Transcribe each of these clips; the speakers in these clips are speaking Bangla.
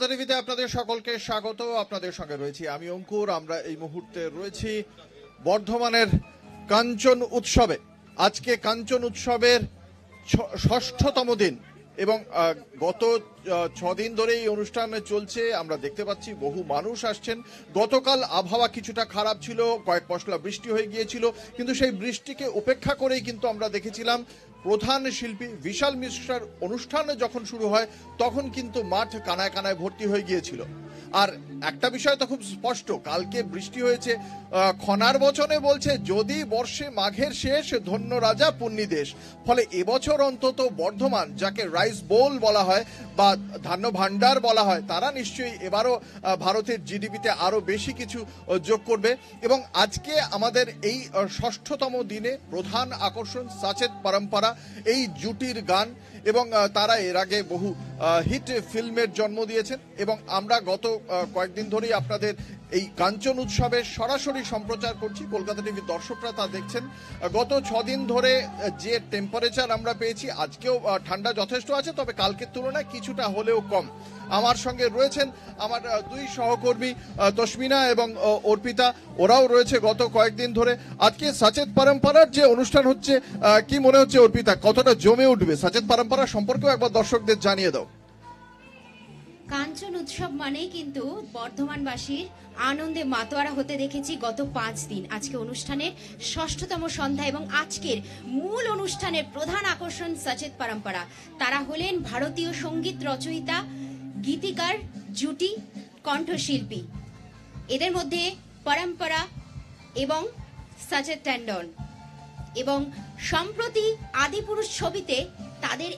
টিভিতে আপনাদের সকলকে স্বাগত। আপনাদের সঙ্গে রয়েছি আমি অঙ্কুর। আমরা এই মুহূর্তে রয়েছি বর্ধমানের কাঞ্চন উৎসবে। আজকে কাঞ্চন উৎসবের ষষ্ঠতম দিন এবং গত 6 দিন ধরে এই অনুষ্ঠান চলছে। আমরা দেখতে পাচ্ছি বহু মানুষ আসছেন। গতকাল আবহাওয়া কিছুটা খারাপ ছিল, কয়েক পশলা বৃষ্টি হয়ে গিয়েছিল, কিন্তু সেই বৃষ্টিকে উপেক্ষা করেই কিন্তু আমরা দেখেছিলাম প্রধান শিল্পী বিশাল মিশ্রার অনুষ্ঠান যখন শুরু হয় তখন কিন্তু মাঠ কানায় কানায় ভর্তি হয়ে গিয়েছিল। আর একটা বিষয় তো খুব স্পষ্ট, কালকে বৃষ্টি হয়েছে। খনার বচনে বলছে যদি বর্ষে মাঘের শেষ ধন্য রাজা পুণ্যি দেশ। ফলে এবছর অন্তত বর্ধমান, যাকে রাইস বোল বলা হয় বা ধান্য ভান্ডার বলা হয়, তারা নিশ্চয়ই এবারও ভারতের জিডিপিতে আরো বেশি কিছু যোগ করবে। এবং আজকে আমাদের এই ষষ্ঠতম দিনে প্রধান আকর্ষণ সাচেত পরম্পরা, এই জুটির গান। এবং তারা এর আগে বহু হিট ফিল্মের জন্ম দিয়েছেন এবং আমরা গত কয়েকদিন ধরেই আপনাদের এই কাঞ্চন উৎসবের সরাসরি সম্প্রচার করছি। কলকাতা টিভির দর্শকরা তা দেখছেন। গত 6 দিন ধরে যে টেম্পারেচার আমরা পেয়েছি, আজকেও ঠান্ডা যথেষ্ট আছে, তবে কালকের তুলনায় কিছুটা হলেও কম। আমার সঙ্গে রয়েছেন আমার দুই সহকর্মী তসমিনা এবং অর্পিতা, ওরাও রয়েছে গত কয়েকদিন ধরে। আজকে সাচেত পরম্পরার যে অনুষ্ঠান হচ্ছে, কি মনে হচ্ছে অর্পিতা, কতটা জমে উঠবে? সাচেত পরম্পরা সম্পর্কেও একবার দর্শকদের জানিয়ে দাও। কাঞ্চন উৎসব মানেই কিন্তু বর্ধমানবাসীর আনন্দে মাতোয়ারা হতে দেখেছি গত 5 দিন। আজকে অনুষ্ঠানের ষষ্ঠতম সন্ধ্যা এবং আজকের মূল অনুষ্ঠানের প্রধান আকর্ষণ সাচেত পরম্পরা। তারা হলেন ভারতীয় সঙ্গীত রচয়িতা, গীতিকার, জুটি, কণ্ঠশিল্পী। এদের মধ্যে পরম্পরা এবং সাচেত ট্যান্ডন। এবং সম্প্রতি আদিপুরুষ ছবিতে তাদের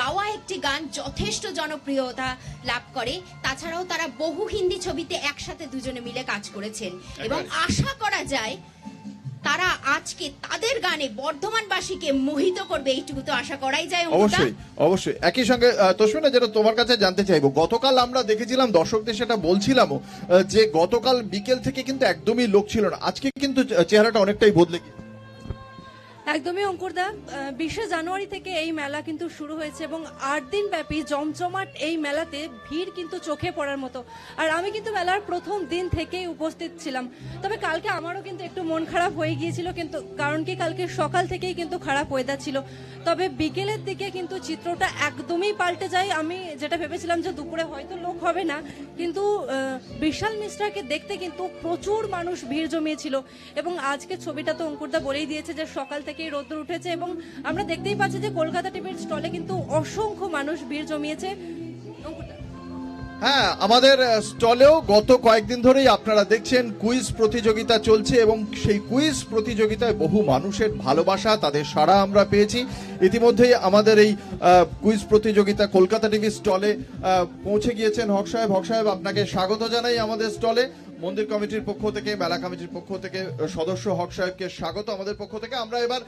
গাওয়া একটি গান যথেষ্ট জনপ্রিয়তা লাভ করে। তাছাড়াও তারা বহু হিন্দি ছবিতে একসাথে দুজনে মিলে কাজ করেছেন এবং আশা করা যায় তারা আজকে তাদের গানে বর্ধমানবাসীকে মোহিত করবে, এইটুকু তো আশা করাই যায়। অবশ্যই অবশ্যই। একই সঙ্গে তসমিনা, যেটা তোমার কাছে জানতে চাইবো, গতকাল আমরা দেখেছিলাম, দর্শকদের সেটা বলছিলামও, যে গতকাল বিকেল থেকে কিন্তু একদমই লোক ছিল না। আজকে কিন্তু চেহারাটা অনেকটাই বদলে গিয়েছে। একদমই অঙ্কুরদা, 20 জানুয়ারি থেকে এই মেলা কিন্তু শুরু হয়েছে এবং 8 দিন ব্যাপী জমজমাট এই মেলাতে ভিড় কিন্তু চোখে পড়ার মতো। আর আমি কিন্তু মেলার প্রথম দিন থেকেই উপস্থিত ছিলাম। তবে কালকে আমারও কিন্তু একটু মন খারাপ হয়ে গিয়েছিল, কিন্তু কারণ কি কালকে সকাল থেকেই কিন্তু খারাপ ওয়েদার ছিল। তবে বিকেলের দিকে কিন্তু চিত্রটা একদমই পাল্টে যায়। আমি যেটা ভেবেছিলাম যে দুপুরে হয়তো লোক হবে না, কিন্তু বিশাল মিশ্রাকে দেখতে কিন্তু প্রচুর মানুষ ভিড় জমিয়েছিল। এবং আজকে ছবিটা তো অঙ্কুরদা বলেই দিয়েছে যে সকাল থেকে রোদ্দুর উঠেছে এবং আমরা দেখতেই পাচ্ছি যে কলকাতা টিভির স্টলে কিন্তু অসংখ্য মানুষ ভিড় জমিয়েছে। হ্যাঁ, আমাদের স্টলেও গত কয়েকদিন ধরেই আপনারা দেখছেন কুইজ প্রতিযোগিতা চলছে এবং সেই কুইজ প্রতিযোগিতায় বহু মানুষের ভালোবাসা, তাদের সাড়া আমরা পেয়েছি। ইতিমধ্যেই আমাদের এই কুইজ প্রতিযোগিতা কলকাতা টিভি স্টলে পৌঁছে গিয়েছেন হক সাহেব। হক সাহেব, আপনাকে স্বাগত জানাই আমাদের স্টলে। মন্দির কমিটির পক্ষ থেকে, মেলা কমিটির পক্ষ থেকে সদস্য হক সাহেবকে স্বাগত আমাদের পক্ষ থেকে। আমরা এবার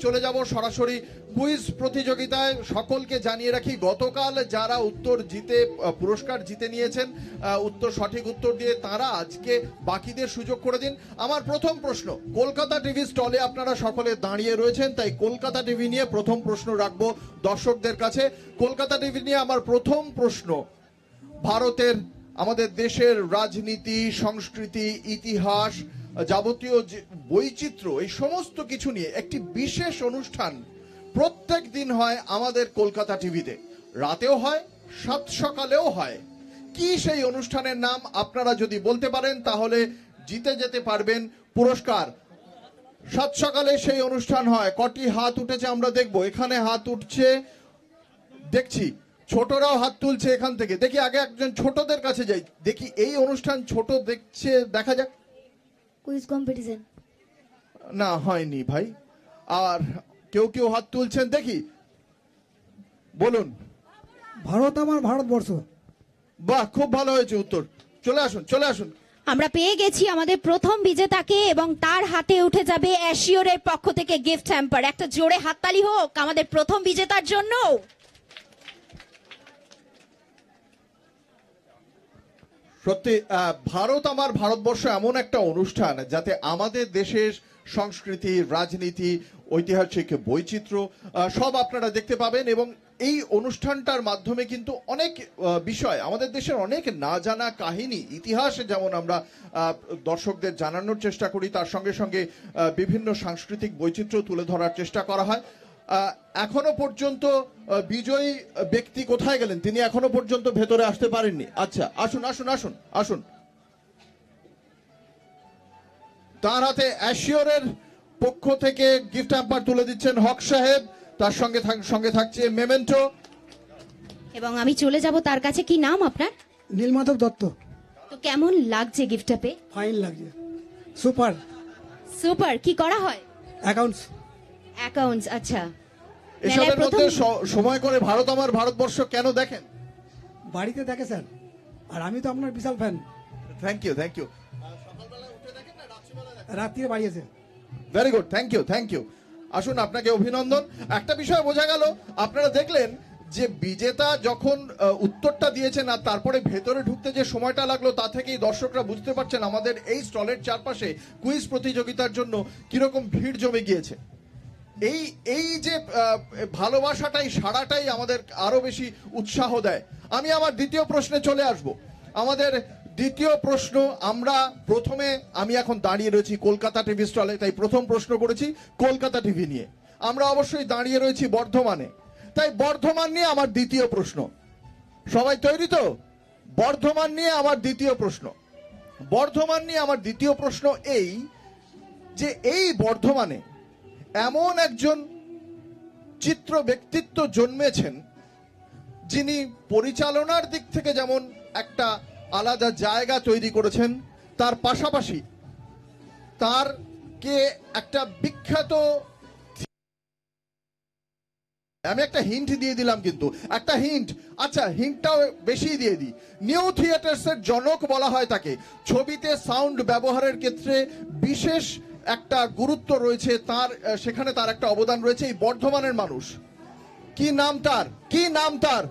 চলে যাব সরাসরি কুইজ প্রতিযোগিতায়। সকলকে জানিয়ে রাখি, গতকাল যারা উত্তর জিতে পুরস্কার জিতে নিয়েছেন, উত্তর সঠিক উত্তর দিয়ে, তারা আজকে বাকিদের সুযোগ করে দিন। আমার প্রথম প্রশ্ন, কলকাতা টিভি স্টলে আপনারা সকলে দাঁড়িয়ে রয়েছেন, তাই কলকাতা টিভি নিয়ে প্রথম প্রশ্ন রাখবো দর্শকদের কাছে। কলকাতা টিভি নিয়ে আমার প্রথম প্রশ্ন, ভারতের, আমাদের দেশের রাজনীতি, সংস্কৃতি, ইতিহাস, যাবতীয় বৈচিত্র্য, এই সমস্ত কিছু নিয়ে একটি বিশেষ অনুষ্ঠান প্রত্যেক দিন হয় আমাদের কলকাতা টিভিতে। রাতেও হয়, সাত সকালেও হয়। কি সেই অনুষ্ঠানের নাম? আপনারা যদি বলতে পারেন তাহলে জিতে যেতে পারবেন পুরস্কার। সাত সকালে সেই অনুষ্ঠান হয়। কটি হাত উঠেছে আমরা দেখবো। এখানে হাত উঠছে দেখছি, ছোটরাও হাত তুলছে এখান থেকে। দেখি আগে একজন ছোটদের কাছে যাই, দেখি এই অনুষ্ঠান ছোট দেখছে, দেখা যাক। কুইজ কম্পিটিশন না, হয়নি ভাই। আর কেউ কেউ হাত তুলছেন, দেখি, বলুন। ভারত আমার ভারতবর্ষ। বাহ, খুব ভালো হয়েছে উত্তর। চলে আসুন, চলে আসুন। আমরা পেয়ে গেছি আমাদের প্রথম বিজেতাকে এবং তার হাতে উঠে যাবে অ্যাশিওরের পক্ষ থেকে গিফট হ্যাম্পার। একটা জোরে হাততালি হোক আমাদের প্রথম বিজেতার জন্য। সত্যি ভারত আমার ভারতবর্ষ এমন একটা অনুষ্ঠান যাতে আমাদের দেশের সংস্কৃতি, রাজনীতি, ঐতিহাসিক বৈচিত্র্য সব আপনারা দেখতে পাবেন। এবং এই অনুষ্ঠানটার মাধ্যমে কিন্তু অনেক বিষয়, আমাদের দেশের অনেক না জানা কাহিনী, ইতিহাস যেমন আমরা দর্শকদের জানানোর চেষ্টা করি, তার সঙ্গে সঙ্গে বিভিন্ন সাংস্কৃতিক বৈচিত্র্য তুলে ধরার চেষ্টা করা হয়। এখনো পর্যন্ত বিজয়ী ব্যক্তি কোথায় গেলেন? তিনি এখনো পর্যন্ত ভেতরে আসতে পারেননি। আচ্ছা, আসুন আসুন আসুন আসুন। তার হাতে অ্যাশিওরের পক্ষ থেকে গিফট হ্যাম্পার তুলে দিচ্ছেন হক সাহেব, তার সঙ্গে থাকছে মেমেন্টো। এবং আমি চলে যাব তার কাছে। কি নাম আপনার? নীলমাধব দত্ত। তো কেমন লাগছে গিফটটা পেয়ে? ফাইন লাগছে, সুপার। সুপার। কি করা হয়? অ্যাকাউন্টস। অ্যাকাউন্টস। আচ্ছা, এসবের মেলায় মধ্যে প্রথম সময় করে ভারত আমার ভারতবর্ষ কেন দেখেন? বাড়িতে দেখে স্যার, আর আমি তো আপনার বিশাল fan. Thank you thank you. রাত্রিরে বাড়িয়েছে। Very good, thank you. আসুন, আপনাকে অভিনন্দন। একটা বিষয় বোঝা গেল, আপনারা দেখলেন যে বিজেতা যখন উত্তরটা দিয়েছেন আর তারপরে ভেতরে ঢুকতে যে সময়টা লাগলো, তা থেকেই দর্শকরা বুঝতে পারছেন আমাদের এই স্টলের চারপাশে কুইজ প্রতিযোগিতার জন্য কিরকম ভিড় জমে গিয়েছে। এই যে ভালোবাসাটাই, সাড়াটাই আমাদের আরো বেশি উৎসাহ দেয়। আমি আমার দ্বিতীয় প্রশ্নে চলে আসব। আমাদের দ্বিতীয় প্রশ্ন, আমি এখন দাঁড়িয়ে রয়েছি কলকাতা টিভি স্টলে, তাই প্রথম প্রশ্ন করেছি কলকাতা টিভি নিয়ে। আমরা অবশ্যই দাঁড়িয়ে রয়েছি বর্ধমানে, তাই বর্ধমান নিয়ে আমার দ্বিতীয় প্রশ্ন। সবাই তৈরি তো? বর্ধমান নিয়ে আমার দ্বিতীয় প্রশ্ন এই যে এই বর্ধমানে এমন একজন চিত্র ব্যক্তিত্ব জন্মেছেন যিনি পরিচালনার দিক থেকে যেমন একটা আলাদা জায়গা তৈরি করেছেন, তার পাশাপাশি তার কে একটা বিখ্যাত, আমি একটা হিন্ট দিয়ে দিলাম, কিন্তু একটা হিন্ট, আচ্ছা হিন্টটাও বেশি দিয়ে দিই। নিউ থিয়েটার্সের জনক বলা হয় তাকে। ছবিতে সাউন্ড ব্যবহারের ক্ষেত্রে বিশেষ একটা গুরুত্ব রয়েছে তার, সেখানে তার একটা অবদান রয়েছে। এই বর্ধমানের মানুষ, কি নাম তার?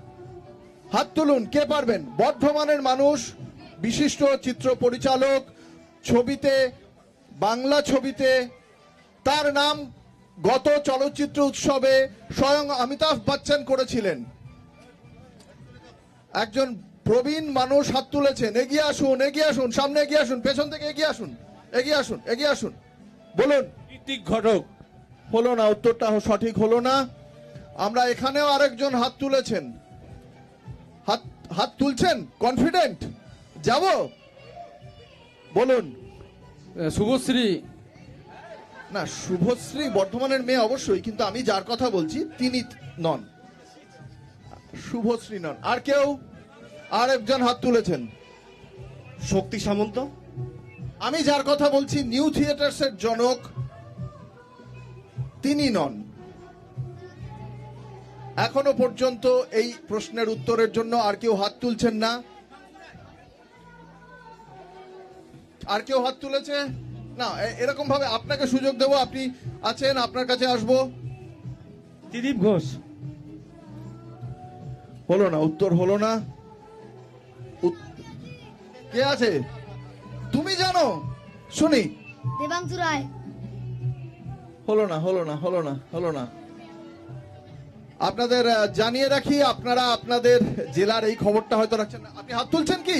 হাত তুলুন, কে পারবেন? বর্ধমানের মানুষ, বিশিষ্ট চিত্র পরিচালক, ছবিতে, বাংলা ছবিতে তার নাম গত চলচ্চিত্র উৎসবে স্বয়ং অমিতাভ বচ্চন করেছিলেন। একজন প্রবীণ মানুষ হাত তুলেছেন। এগিয়ে আসুন, সামনে এগিয়ে আসুন, পেছন থেকে এগিয়ে আসুন। বলুন। ঋত্বিক ঘটক। হলো না, উত্তরটা সঠিক হলো না। আমরা এখানেও আরেকজন হাত তুলেছেন। হাত তুলছেন, কনফিডেন্ট? যাব, বলুন। শুভশ্রী। না, শুভশ্রী বর্ধমানের মেয়ে অবশ্যই, কিন্তু আমি যার কথা বলছি তিনি নন, শুভশ্রী নন। আর কেউ? আর একজন হাত তুলেছেন, শক্তি সামন্ত। আমি যার কথা বলছি নিউ থিয়েটার্সের জনক, তিনি নন। এখনো পর্যন্ত এই প্রশ্নের উত্তরের জন্য আর কেউ হাত তুলছেন না। আর কেউ হাত তুলেছে না? এরকম ভাবে আপনাকে সুযোগ দেব, আপনি আছেন, আপনার কাছে আসবো। দিলীপ ঘোষ। হলো না, উত্তর হলো না। কে আছে? তুমি জানো, শুনি। দেবাংশু রায়। হলো না। আপনাদের জানিয়ে রাখি, আপনারা আপনাদের জেলার এই খবরটা হয়তো রাখছেন না। আপনি হাত তুলছেন কি?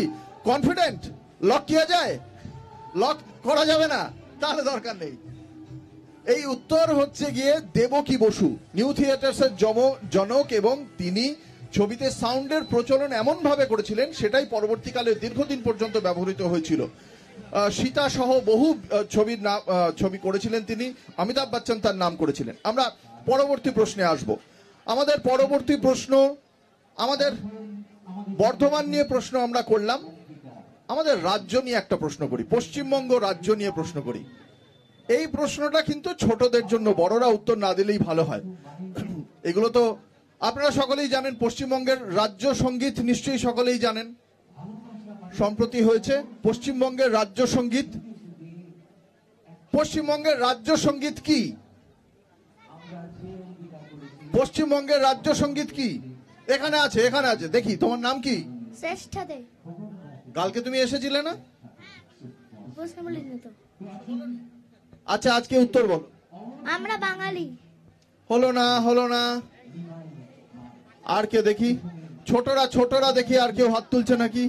কনফিডেন্ট? লক কিয়া যায়? লক করা যাবে না, তাহলে দরকার নেই। এই উত্তর হচ্ছে গিয়ে দেবকী বসু, নিউ থিয়েটার্সের জনক, এবং তিনি ছবিতে সাউন্ডের প্রচলন এমন ভাবে করেছিলেন, সেটাই পরবর্তীকালে দীর্ঘদিন পর্যন্ত ব্যবহৃত হয়েছিল। সীতা সহ বহু ছবি করেছিলেন তিনি। অমিতাভ বচ্চন তার নাম করেছিলেন। আমরা পরবর্তী প্রশ্নে আসব। আমাদের পরবর্তী প্রশ্ন, আমাদের বর্ধমান নিয়ে প্রশ্ন আমরা করলাম, আমাদের রাজ্য নিয়ে একটা প্রশ্ন করি, পশ্চিমবঙ্গ রাজ্য নিয়ে প্রশ্ন করি। এই প্রশ্নটা কিন্তু ছোটদের জন্য, বড়রা উত্তর না দিলেই ভালো হয়। এগুলো তো আপনারা সকলেই জানেন। পশ্চিমবঙ্গের রাজ্য সঙ্গীত নিশ্চয়ই সকলেই জানেন, সম্প্রতি হয়েছে পশ্চিমবঙ্গের রাজ্য সঙ্গীত। পশ্চিমবঙ্গের রাজ্য সঙ্গীত কি? পশ্চিমবঙ্গের রাজ্য সঙ্গীত কি? এখানে আছে, দেখি, তোমার নাম কি? শ্রেষ্ঠ দে। কালকে তুমি এসেছিলে না? প্রশ্ন বলিনি তো। আচ্ছা আজকে উত্তর বল। আমরা বাঙালি। হলো না। আর কে দেখি? ছোটরা দেখি আর কেউ হাত তুলছে নাকি?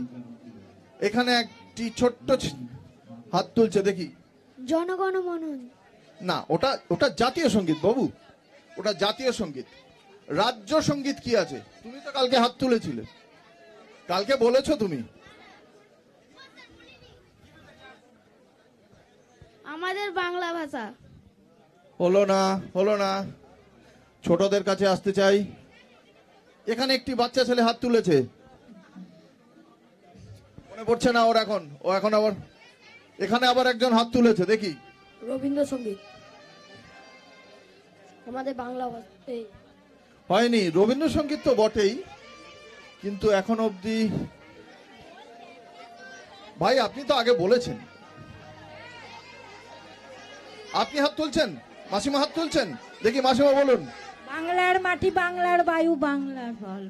এখানে একটি ছোট্ট হাত তুলছে দেখি। জনগণ মন। না, ওটা জাতীয় সঙ্গীত বাবু, ওটা জাতীয় সঙ্গীত। রাজ্য সঙ্গীত কি আছে? তুমি তো কালকে হাত তুলেছিলে, কালকে বলেছো তুমি। আমাদের বাংলা ভাষা। হলো না। ছোটদের কাছে আসতে চাই। এখানে একটি বাচ্চা ছেলে হাত তুলেছে, মনে পড়ছে না ওর এখন। ও এখন আবার এখানে আবার একজন হাত তুলেছে দেখি। রবীন্দ্রসঙ্গীত। আমাদের বাংলা ভাষা। হয়নি, রবীন্দ্রসঙ্গীত তো বটেই, কিন্তু এখন অবধি। ভাই আপনি তো আগে বলেছেন। আপনি হাত তুলছেন, মাসিমা হাত তুলছেন দেখি। মাসিমা বলুন। বাংলার মাটি, বাংলার বায়ু, বাংলার ফল।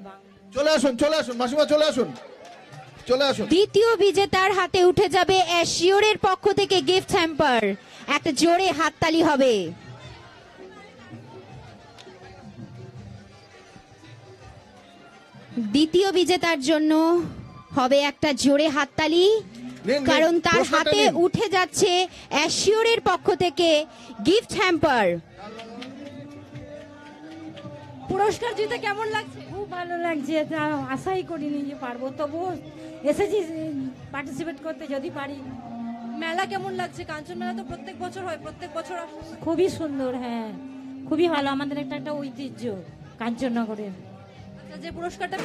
চলে আসুন মাসিমা, চলে আসুন। দ্বিতীয় বিজেতার হাতে উঠে যাবে অ্যাশিওরের পক্ষ থেকে গিফট হ্যাম্পার। একটা জোরে হাততালি হবে। দ্বিতীয় বিজেতার জন্য হবে একটা জোরে হাততালি, নিন, কারণ তার পুরস্কারটা হাতে নিন। উঠে যাচ্ছে অ্যাশিওরের পক্ষ থেকে গিফট হ্যাম্পার। পুরস্কার জিতে কেমন লাগছে? খুব ভালো লাগছে, তা আশাই করিনি যে পারবো, তবুও এসেছি পার্টিসিপেট করতে, যদি পারি। মেলা কেমন লাগছে? কাঞ্চন মেলা তো প্রত্যেক বছর হয়, প্রত্যেক বছর আসছে। খুবই সুন্দর, হ্যাঁ খুবই ভালো। আমাদের একটা ঐতিহ্য কাঞ্চননগরের। আচ্ছা, যে পুরস্কারটা